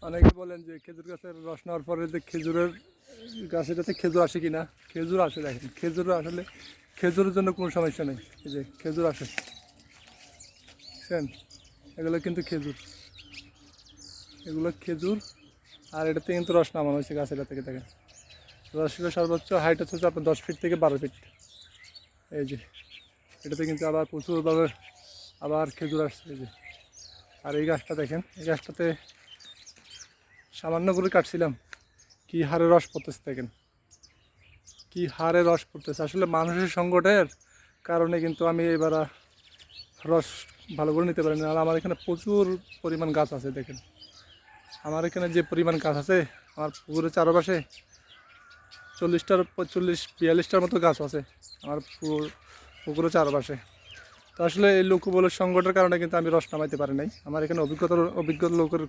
অনেকে বলেন যে খেজুর গাছের রস নেওয়ার পরে যে খেজুরের গাছেটাতে খেজুর আসে কি না। খেজুর আসে, দেখেন খেজুর আসলে খেজুরের জন্য কোনো সমস্যা নেই। এই যে খেজুর আসে, বুঝছেন, এগুলো কিন্তু খেজুর, এগুলো খেজুর। আর এটাতে কিন্তু রস নামানো হয়েছে গাছ, এটা থেকে দেখেন রসের সর্বোচ্চ হাইট হচ্ছে আপনার 10 ফিট থেকে 12 ফিট। এই যে এটাতে কিন্তু আবার প্রচুরভাবে আবার খেজুর আসছে। এই যে আর এই গাছটা দেখেন, এই গাছটাতে সামান্য করে কাটছিলাম, কি হারে রস পড়তেছে দেখেন, কি হারে রস পড়তেছে। আসলে মানুষের সংকটের কারণে কিন্তু আমি এবার রস ভালো করে নিতে পারিনি। আর আমার এখানে প্রচুর পরিমাণ গাছ আছে দেখেন, আমার এখানে যে পরিমাণ গাছ আছে, আমার পুকুরের চারপাশে 40-42টার মতো গাছ আছে আমার পুকুরের চারপাশে। তো আসলে এই লোকবলের সংকটের কারণে কিন্তু আমি রস নামাইতে পারি নাই। আমার এখানে অভিজ্ঞ লোকের